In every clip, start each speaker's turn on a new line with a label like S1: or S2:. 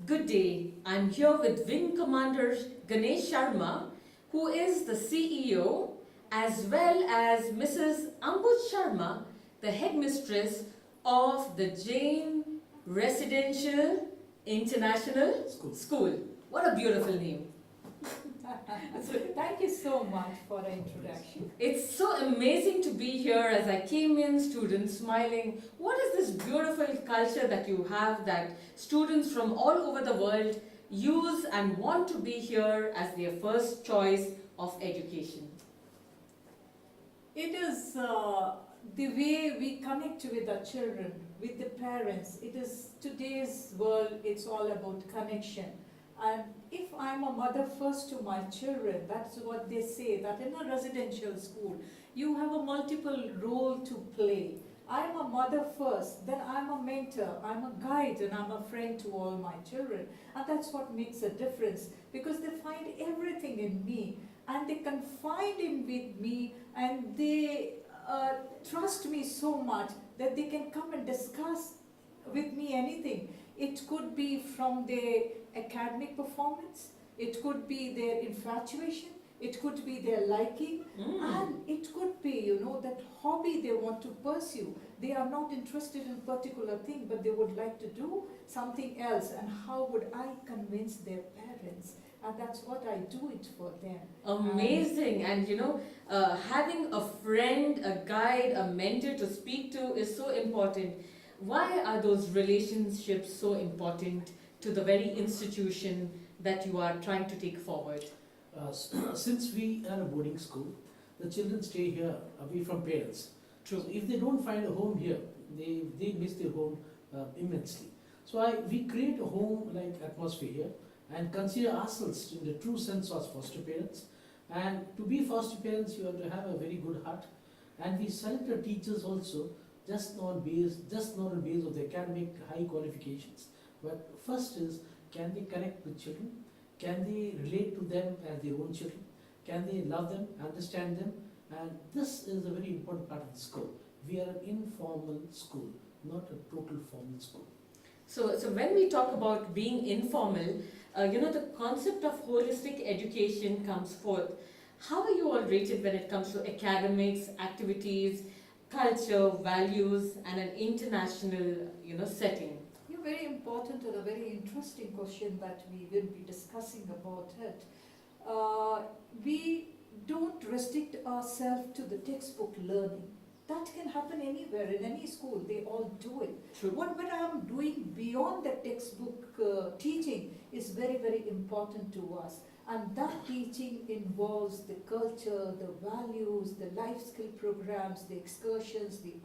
S1: Good day. I'm here with Wing Commander Ganesh Sharma, who is the CEO, as well as Mrs. Ambuj Sharma, the headmistress of the Jain Residential International School. What a beautiful name.
S2: Thank you so much for the introduction.
S1: It's so amazing to be here. As I came in, students smiling. What is this beautiful culture that you have that students from all over the world use and want to be here as their first choice of education?
S2: It is the way we connect with the children, with the parents. It is today's world, it's all about connection. And if I'm a mother first to my children, that's what they say, that in a residential school, you have a multiple role to play. I'm a mother first, then I'm a mentor, I'm a guide, and I'm a friend to all my children. And that's what makes a difference, because they find everything in me, and they confide in with me, and they trust me so much that they can come and discuss with me anything. It could be from their academic performance, it could be their infatuation, it could be their liking, and it could be, that hobby they want to pursue. They are not interested in a particular thing, but they would like to do something else. And how would I convince their parents? And that's what I do it for them.
S1: Amazing. And having a friend, a guide, a mentor to speak to is so important. Why are those relationships so important to the very institution that you are trying to take forward?
S3: Since we are a boarding school, the children stay here away from parents.
S1: True.
S3: So if they don't find a home here, they miss their home immensely. So we create a home-like atmosphere here and consider ourselves in the true sense as foster parents. And to be foster parents, you have to have a very good heart. And we select our teachers also just not on base of the academic high qualifications. But first is, can they connect with children? Can they relate to them as their own children? Can they love them, understand them? And this is a very important part of the school. We are an informal school, not a total formal school.
S1: So when we talk about being informal, the concept of holistic education comes forth. How are you all rated when it comes to academics, activities, culture, values, and an international, setting?
S2: You're very important and a very interesting question that we will be discussing about it. We don't restrict ourselves to the textbook learning. That can happen anywhere, in any school, they all do it.
S1: True.
S2: What I'm doing beyond the textbook teaching is very, very important to us. And that teaching involves the culture, the values, the life skill programs, the excursions, the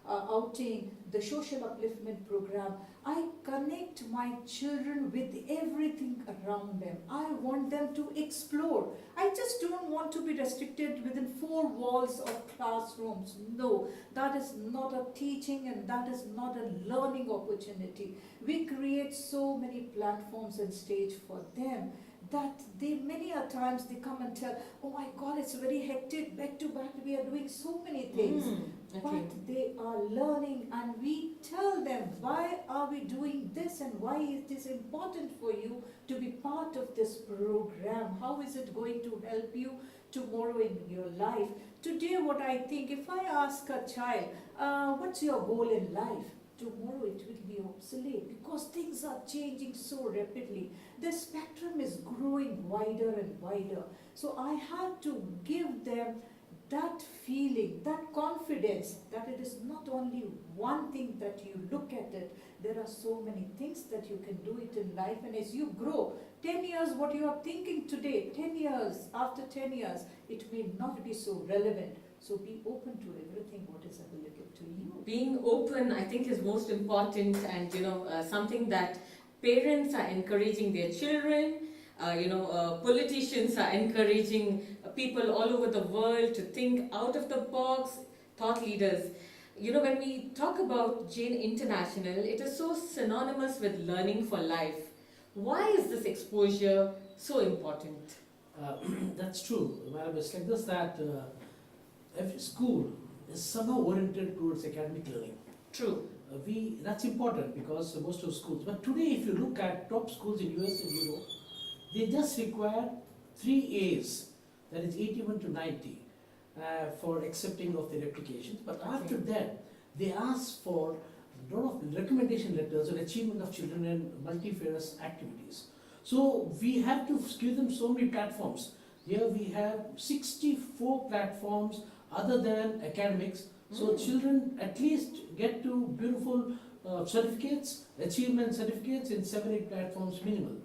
S2: outing, the social upliftment program. I connect my children with everything around them. I want them to explore. I just don't want to be restricted within four walls of classrooms. No, that is not a teaching and that is not a learning opportunity. We create so many platforms and stage for them that many a times they come and tell, oh my God, it's very hectic, back to back, we are doing so many things.
S1: Okay.
S2: But they are learning, and we tell them why are we doing this and why it is important for you to be part of this program. How is it going to help you tomorrow in your life? Today what I think, if I ask a child, what's your goal in life? Tomorrow it will be obsolete because things are changing so rapidly. The spectrum is growing wider and wider. So I have to give them that feeling, that confidence that it is not only one thing that you look at it, there are so many things that you can do it in life. And as you grow, 10 years, what you are thinking today, 10 years, after 10 years, it may not be so relevant. So be open to everything what is available to you.
S1: Being open, I think, is most important, and something that parents are encouraging their children. Politicians are encouraging people all over the world to think out of the box. Thought leaders. When we talk about Jain International, it is so synonymous with learning for life. Why is this exposure so important?
S3: That's true, madam. It's like this that every school is somehow oriented towards academic learning.
S1: True.
S3: that's important because most of schools, but today if you look at top schools in US and Europe, they just require 3 A's, that is 81 to 90, for accepting of their applications. But after that, they ask for a lot of recommendation letters on achievement of children in multifarious activities. So we have to give them so many platforms. Here we have 64 platforms other than academics. So children at least get to beautiful certificates, achievement certificates in 7-8 platforms minimal.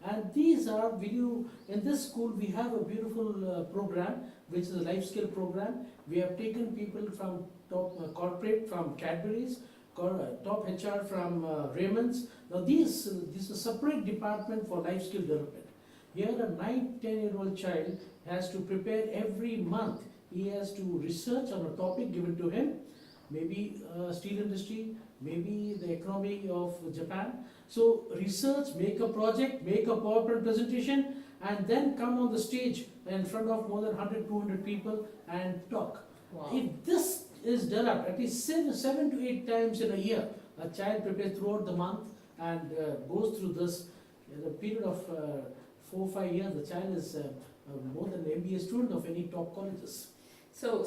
S3: And these are in this school we have a beautiful program which is a life skill program. We have taken people from top corporate, from Cadbury's, top HR from Raymond's. Now this is a separate department for life skill development. Here a 9-10-year-old child has to prepare every month. He has to research on a topic given to him, maybe steel industry, maybe the economy of Japan. So research, make a project, make a PowerPoint presentation, and then come on the stage in front of more than 100, 200 people and talk.
S1: Wow.
S3: If this is developed at least 7 to 8 times in a year, a child prepares throughout the month and goes through this in a period of 4 or 5 years, the child is more than an MBA student of any top colleges.
S1: So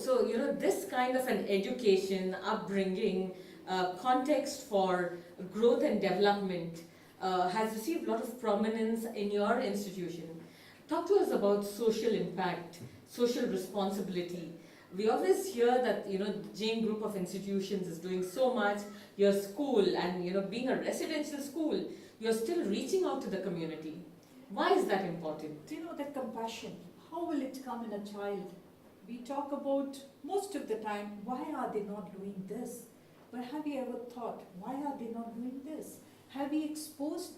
S1: this kind of an education, upbringing, context for growth and development has received a lot of prominence in your institution. Talk to us about social impact, social responsibility. We always hear that the Jain group of institutions is doing so much. Your school and being a residential school, you're still reaching out to the community. Why is that important?
S2: That compassion, how will it come in a child? We talk about most of the time, why are they not doing this? But have you ever thought, why are they not doing this? Have you exposed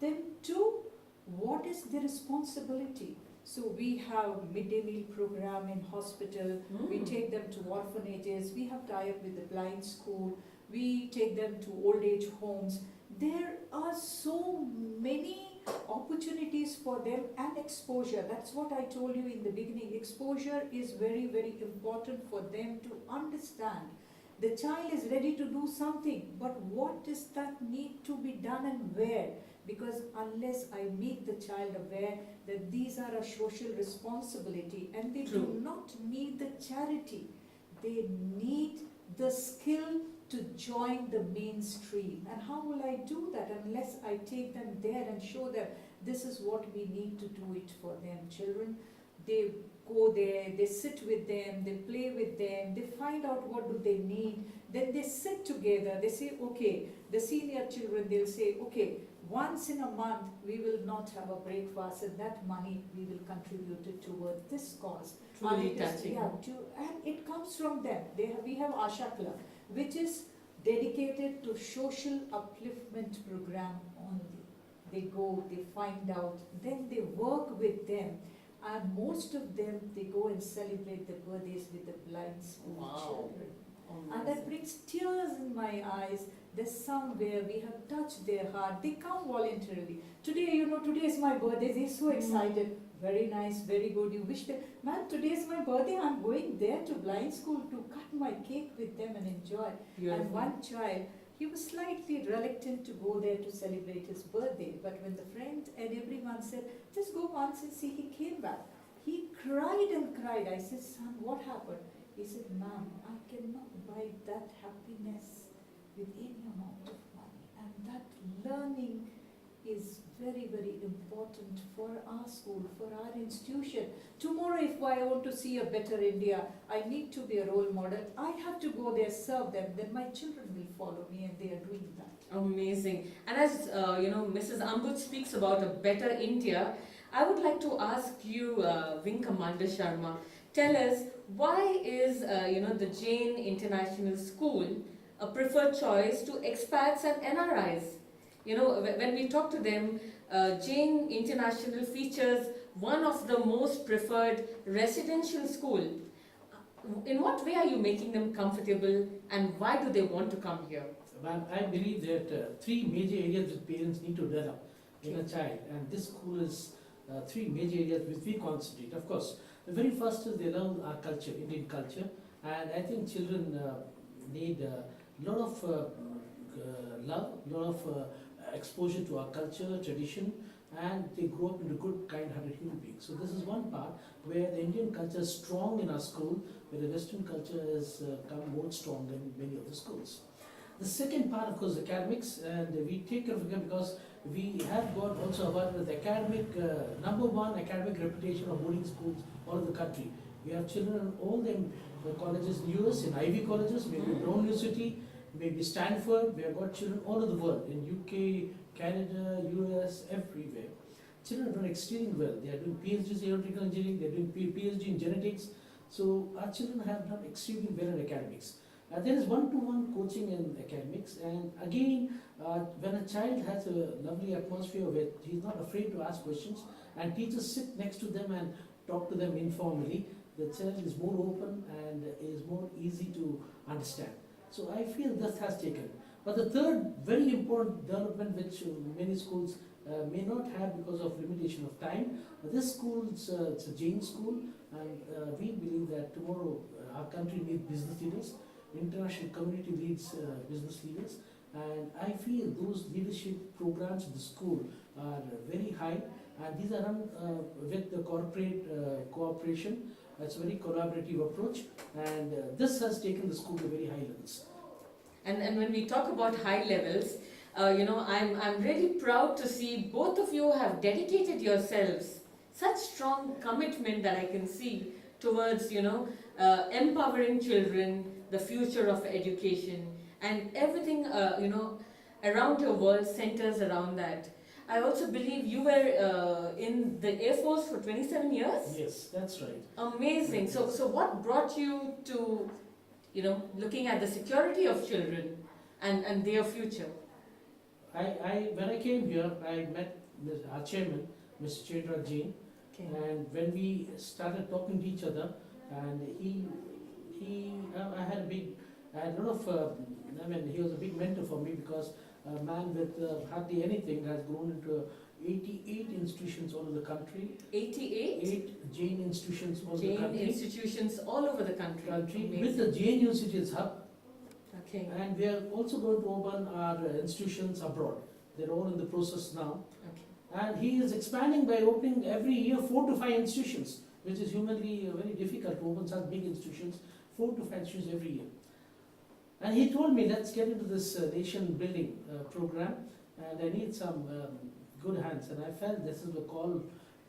S2: them to what is their responsibility? So we have midday meal program in hospital, we take them to orphanages, we have tie-up with the blind school, we take them to old age homes. There are so many opportunities for them and exposure. That's what I told you in the beginning. Exposure is very, very important for them to understand. The child is ready to do something, but what does that need to be done and where? Because unless I make the child aware that these are a social responsibility and they do not need the charity, they need the skill to join the mainstream. And how will I do that unless I take them there and show them this is what we need to do it for them? Children, they go there, they sit with them, they play with them, they find out what do they need, then they sit together, they say, okay, the senior children, they'll say, okay, once in a month we will not have a breakfast and that money we will contribute it towards this cause.
S1: Truly touching.
S2: And it comes from them. We have Asha Club, which is dedicated to social upliftment program only. They go, they find out, then they work with them, and most of them, they go and celebrate the birthdays with the blind school children. And that brings tears in my eyes. There's somewhere we have touched their heart. They come voluntarily. Today, today is my birthday. They're so excited. Very nice, very good. You wish them, ma'am, today is my birthday. I'm going there to blind school to cut my cake with them and enjoy.
S1: Beautiful.
S2: And one child, he was slightly reluctant to go there to celebrate his birthday. But when the friend and everyone said, just go once and see, he came back. He cried and cried. I said, son, what happened? He said, ma'am, I cannot buy that happiness with any amount of money. And that learning is very, very important for our school, for our institution. Tomorrow, if I want to see a better India, I need to be a role model. I have to go there, serve them, then my children will follow me, and they are doing that.
S1: Amazing. And as Mrs. Ambuj speaks about a better India, I would like to ask you, Wing Commander Sharma, tell us why is the Jain International School a preferred choice to expats and NRIs? When we talk to them, Jain International features one of the most preferred residential school. In what way are you making them comfortable, and why do they want to come here?
S3: I believe that 3 major areas that parents need to develop in a child, and this school is 3 major areas which we concentrate. Of course, the very first is they learn our culture, Indian culture, and I think children need a lot of love, a lot of exposure to our culture, tradition, and they grow up into good, kind-hearted human beings. So this is one part where the Indian culture is strong in our school, where the Western culture has come more strong in many of the schools. The second part, of course, academics, and we take care of it because we have got also awarded with academic, number one academic reputation of boarding schools all over the country. We have children in all the colleges in US, in Ivy colleges, maybe Brown University, maybe Stanford. We have got children all over the world, in UK, Canada, US, everywhere. Children are doing extremely well. They are doing PhDs in aeronautical engineering, they are doing PhD in genetics. So our children have done extremely well in academics. There is one-to-one coaching in academics, and again, when a child has a lovely atmosphere where he is not afraid to ask questions, and teachers sit next to them and talk to them informally, the child is more open and is more easy to understand. So I feel this has taken. But the third very important development which many schools may not have because of limitation of time, this school, it's a Jain school, and we believe that tomorrow our country needs business leaders, international community needs business leaders, and I feel those leadership programs in the school are very high, and these are run with the corporate cooperation. It's a very collaborative approach, and this has taken the school to very high levels.
S1: And when we talk about high levels, I'm really proud to see both of you have dedicated yourselves such strong commitment that I can see towards empowering children, the future of education, and everything around your world centers around that. I also believe you were in the Air Force for 27 years?
S3: Yes, that's right.
S1: Amazing. So what brought you to looking at the security of children and their future?
S3: When I came here, I met our chairman, Mr. Jain,
S1: Okay.
S3: and when we started talking to each other, and I had a lot of, he was a big mentor for me because a man with hardly anything has grown into 88 institutions all over the country.
S1: 88?
S3: 8 Jain institutions all over the
S1: Jain
S3: country.
S1: institutions all over the country.
S3: With
S1: Amazing.
S3: the Jain University's hub,
S1: Okay.
S3: and we are also going to open our institutions abroad. They're all in the process now.
S1: Okay.
S3: And he is expanding by opening every year 4 to 5 institutions, which is humanly very difficult to open such big institutions, 4 to 5 institutions every year. And he told me, let's get into this nation building program, and I need some good hands. And I felt this is a call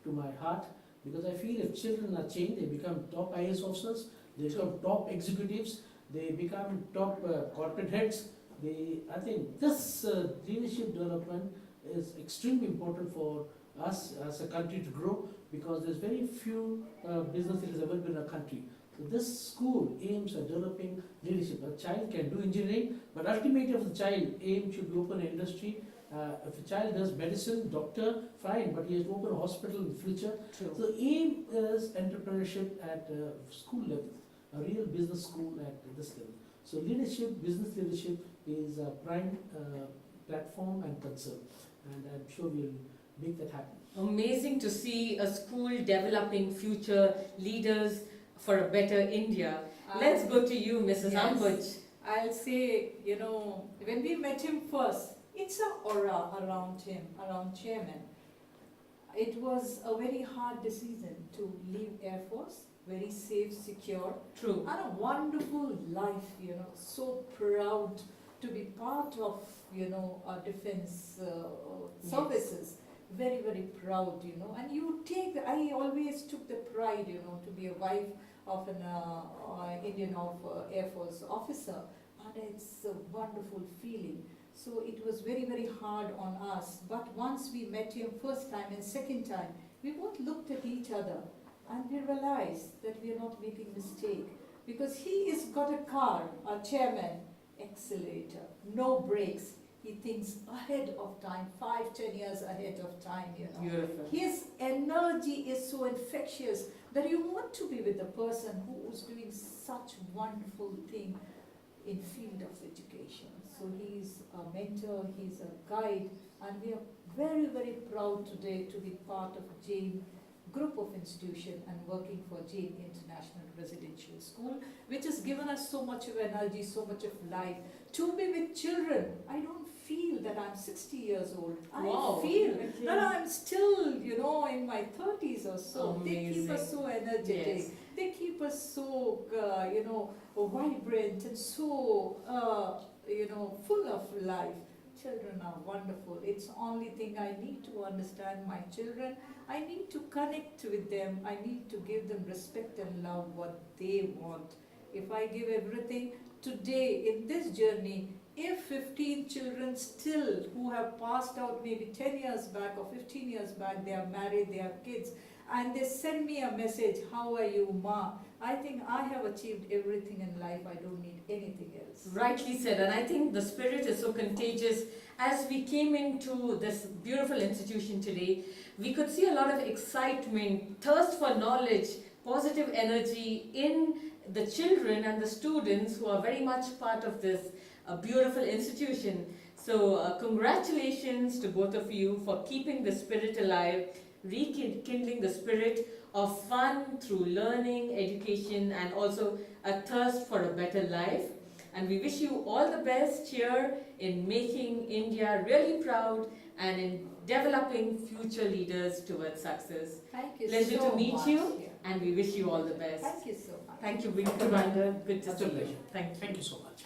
S3: to my heart, because I feel if children are changed, they become top IAS officers, they become top executives, they become top corporate heads. I think this leadership development is extremely important for us as a country to grow, because there's very few business leaders available in our country. So this school aims at developing leadership. A child can do engineering, but ultimately if the child aim should be open industry. If a child does medicine, doctor, fine, but he has to open a hospital in the future.
S1: True.
S3: So aim is entrepreneurship at school level, a real business school at this level. So leadership, business leadership is a prime platform and concern, and I'm sure we'll make that happen.
S1: Amazing to see a school developing future leaders for a better India. Let's go to you, Mrs.
S2: Yes.
S1: Ambuj.
S2: I'll say, when we met him first, it's an aura around him, around chairman. It was a very hard decision to leave Air Force, very safe, secure,
S1: True.
S2: and a wonderful life, so proud to be part of, our defense services. Very, very proud, and I always took the pride, to be a wife of an Indian Air Force officer, and it's a wonderful feeling. So it was very, very hard on us, but once we met him first time and second time, we both looked at each other and we realized that we are not making mistake, because he has got a car, our chairman, accelerator, no brakes. He thinks ahead of time, 5-10 years ahead of time,
S1: Beautiful.
S2: His energy is so infectious that you want to be with the person who is doing such wonderful thing in field of education. So he's a mentor, he's a guide, and we are very, very proud today to be part of Jain group of institution and working for Jain International Residential School, which has given us so much of energy, so much of life. To be with children, I don't feel that I'm 60 years old.
S1: Wow.
S2: I feel
S1: Okay.
S2: that I'm still, in my 30s or so. They keep us
S1: Amazing.
S2: so energetic.
S1: Yes.
S2: They keep us so, vibrant and so, full of life. Children are wonderful. It's the only thing I need to understand my children. I need to connect with them. I need to give them respect and love what they want. If I give everything today in this journey, if 15 children still who have passed out maybe 10 years back or 15 years back, they are married, they have kids, and they send me a message, how are you, Ma? I think I have achieved everything in life. I don't need anything else.
S1: Rightly said, and I think the spirit is so contagious. As we came into this beautiful institution today, we could see a lot of excitement, thirst for knowledge, positive energy in the children and the students who are very much part of this beautiful institution. So congratulations to both of you for keeping the spirit alive, rekindling the spirit of fun through learning, education, and also a thirst for a better life. And we wish you all the best here in making India really proud and in developing future leaders towards success.
S2: Thank you
S1: Pleasure
S2: so
S1: to meet
S2: much.
S1: you,
S2: Yeah.
S1: and we wish you all the best.
S2: Thank you so much.
S1: Thank you, Wing Commander. Good to
S3: That's
S1: see
S3: a
S1: you.
S3: pleasure.
S1: Thank you.
S3: Thank you so much.